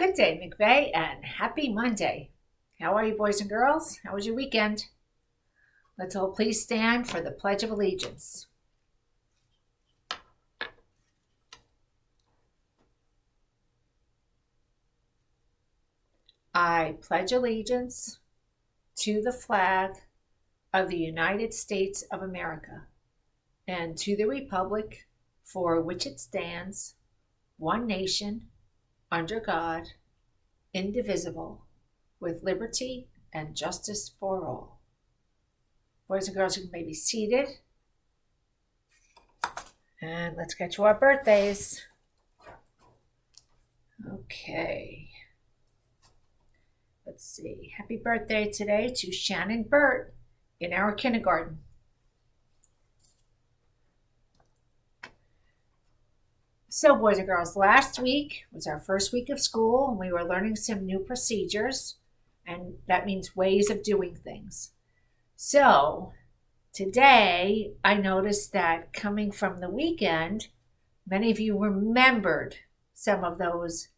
Good day, McVeigh, and happy Monday. How are you, boys and girls? How was your weekend? Let's all please stand for the Pledge of Allegiance. I pledge allegiance to the flag of the United States of America and to the republic for which it stands, one nation, under God, indivisible, with liberty and justice for all. Boys and girls, you may be seated. And let's get to our birthdays. Okay. Let's see. Happy birthday today to Shannon Burt in our kindergarten. So, boys and girls, last week was our first week of school, and we were learning some new procedures, and that means ways of doing things. So, today I noticed that coming from the weekend, many of you remembered some of those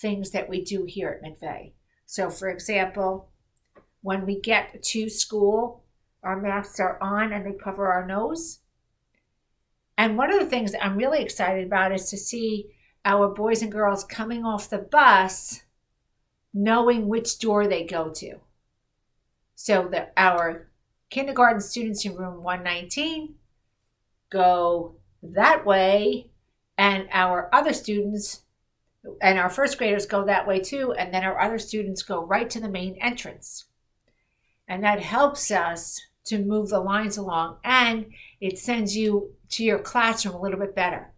things that we do here at McVeigh. So, for example, when we get to school, our masks are on and they cover our nose. And one of the things that I'm really excited about is to see our boys and girls coming off the bus knowing which door they go to. So that our kindergarten students in room 119 go that way, and our other students and our first graders go that way too, and then our other students go right to the main entrance. And that helps us to move the lines along, and it sends you to your classroom a little bit better.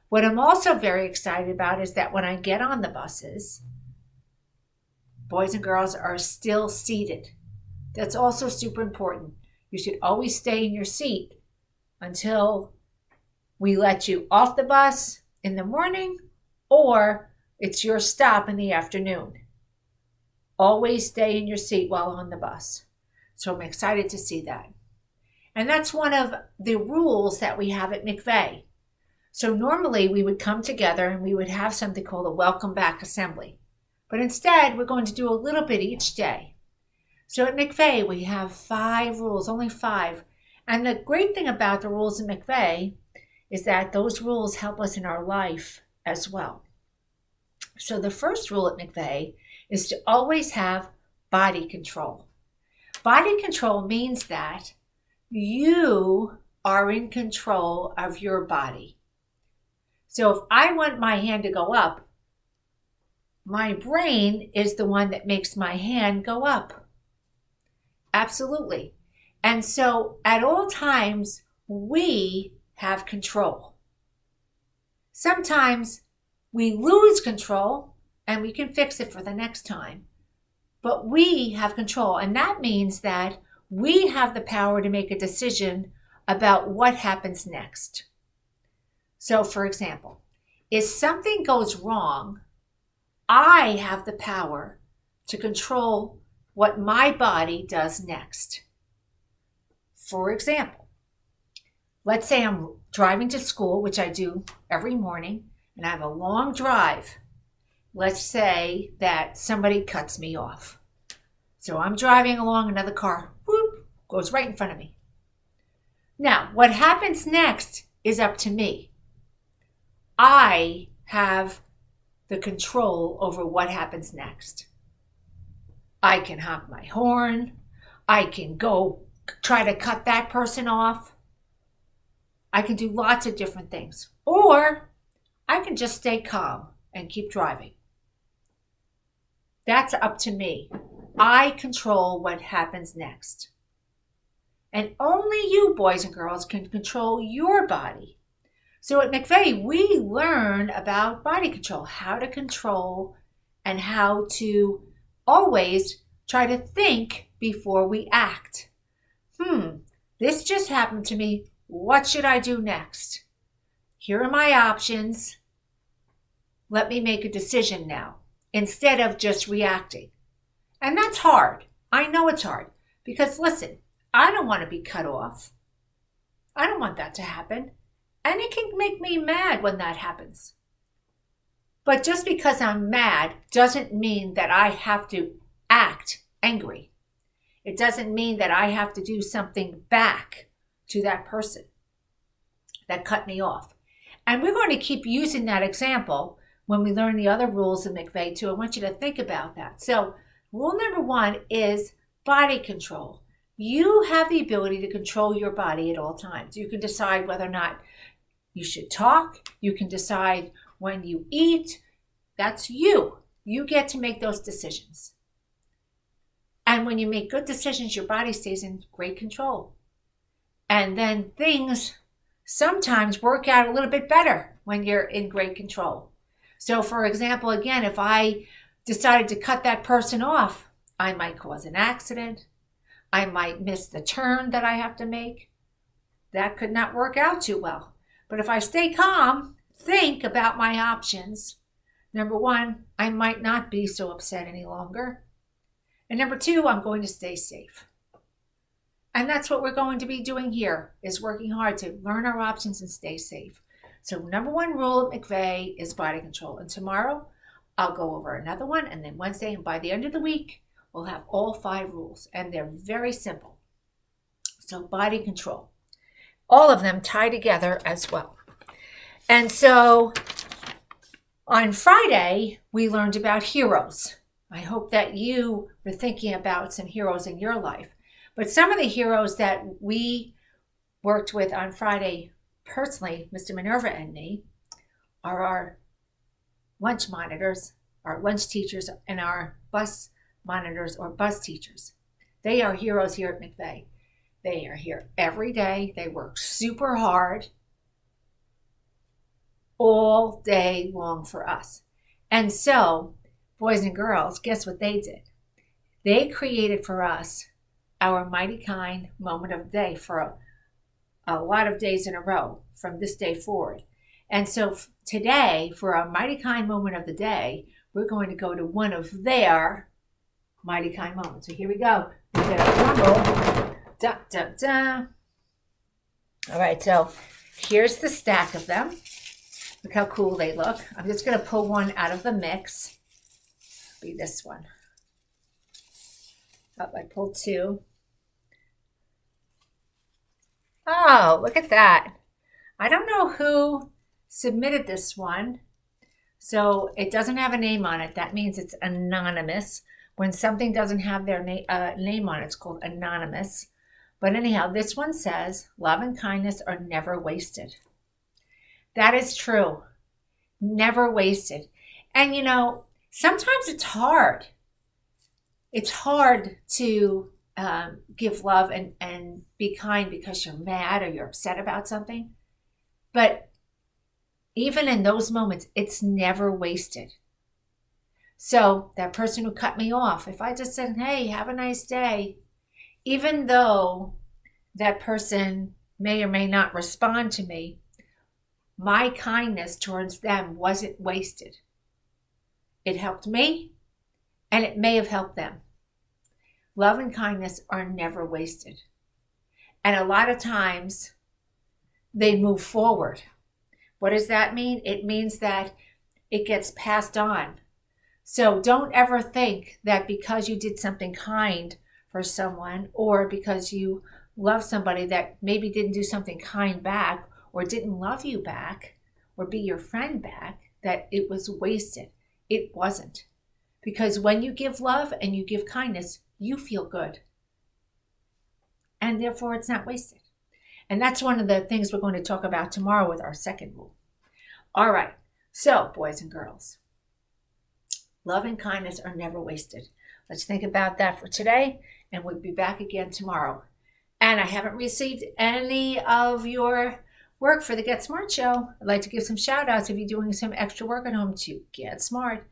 What I'm also very excited about is that when I get on the buses, boys and girls are still seated. That's also super important. You should always stay in your seat until we let you off the bus in the morning or it's your stop in the afternoon. Always stay in your seat while on the bus. So I'm excited to see that. And that's one of the rules that we have at McVeigh. So normally we would come together and we would have something called a welcome back assembly. But instead, we're going to do a little bit each day. So at McVeigh, we have 5 rules, only 5. And the great thing about the rules at McVeigh is that those rules help us in our life as well. So the first rule at McVeigh is to always have body control. Body control means that you are in control of your body. So if I want my hand to go up, my brain is the one that makes my hand go up. Absolutely. And so at all times, we have control. Sometimes we lose control and we can fix it for the next time. But we have control, and that means that we have the power to make a decision about what happens next. So, for example, if something goes wrong, I have the power to control what my body does next. For example, let's say I'm driving to school, which I do every morning, and I have a long drive. Let's say that somebody cuts me off. So I'm driving along, another car, whoop, goes right in front of me. Now, what happens next is up to me. I have the control over what happens next. I can honk my horn. I can go try to cut that person off. I can do lots of different things. Or I can just stay calm and keep driving. That's up to me. I control what happens next. And only you, boys and girls, can control your body. So at McVeigh, we learn about body control, how to control and how to always try to think before we act. This just happened to me. What should I do next? Here are my options. Let me make a decision now, instead of just reacting. And that's hard. I know it's hard. Because listen, I don't want to be cut off. I don't want that to happen. And it can make me mad when that happens. But just because I'm mad doesn't mean that I have to act angry. It doesn't mean that I have to do something back to that person that cut me off. And we're going to keep using that example when we learn the other rules of McVeigh too. I want you to think about that. So rule number 1 is body control. You have the ability to control your body at all times. You can decide whether or not you should talk. You can decide when you eat. That's you. You get to make those decisions. And when you make good decisions, your body stays in great control. And then things sometimes work out a little bit better when you're in great control. So for example, again, if I decided to cut that person off, I might cause an accident. I might miss the turn that I have to make. That could not work out too well. But if I stay calm, think about my options. Number 1, I might not be so upset any longer. And number 2, I'm going to stay safe. And that's what we're going to be doing here, is working hard to learn our options and stay safe. So number 1 rule of McVeigh is body control. And tomorrow I'll go over another one, and then Wednesday, and by the end of the week, we'll have all 5 rules. And they're very simple. So body control. All of them tie together as well. And so on Friday, we learned about heroes. I hope that you were thinking about some heroes in your life. But some of the heroes that we worked with on Friday, personally, Mr. Minerva and me, are our lunch monitors, our lunch teachers, and our bus monitors or bus teachers. They are heroes here at McVeigh. They are here every day. They work super hard all day long for us. And so, boys and girls, guess what they did? They created for us our Mighty Kind moment of the day for a lot of days in a row from this day forward. And so today, for our Mighty Kind moment of the day, we're going to go to one of their Mighty Kind moments. So here we go. We get a drum roll. Da, da, da. All right, so here's the stack of them. Look how cool they look. I'm just going to pull one out of the mix. Be this one. Oh, I pulled 2. Oh, look at that. I don't know who submitted this one. So it doesn't have a name on it. That means it's anonymous. When something doesn't have their name on it, it's called anonymous. But anyhow, this one says, love and kindness are never wasted. That is true. Never wasted. And you know, sometimes it's hard. It's hard to give love and be kind because you're mad or you're upset about something. But even in those moments, it's never wasted. So that person who cut me off, if I just said, hey, have a nice day, even though that person may or may not respond to me, my kindness towards them wasn't wasted. It helped me, and it may have helped them. Love and kindness are never wasted. And a lot of times, they move forward. What does that mean? It means that it gets passed on. So don't ever think that because you did something kind for someone, or because you love somebody that maybe didn't do something kind back, or didn't love you back, or be your friend back, that it was wasted. It wasn't. Because when you give love and you give kindness, you feel good. And therefore, it's not wasted. And that's one of the things we're going to talk about tomorrow with our second rule. All right. So, boys and girls, love and kindness are never wasted. Let's think about that for today, and we'll be back again tomorrow. And I haven't received any of your work for the Get Smart show. I'd like to give some shout outs if you're doing some extra work at home to get smart,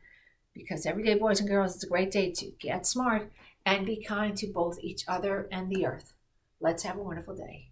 because every day, boys and girls, it's a great day to get smart and be kind to both each other and the earth. Let's have a wonderful day.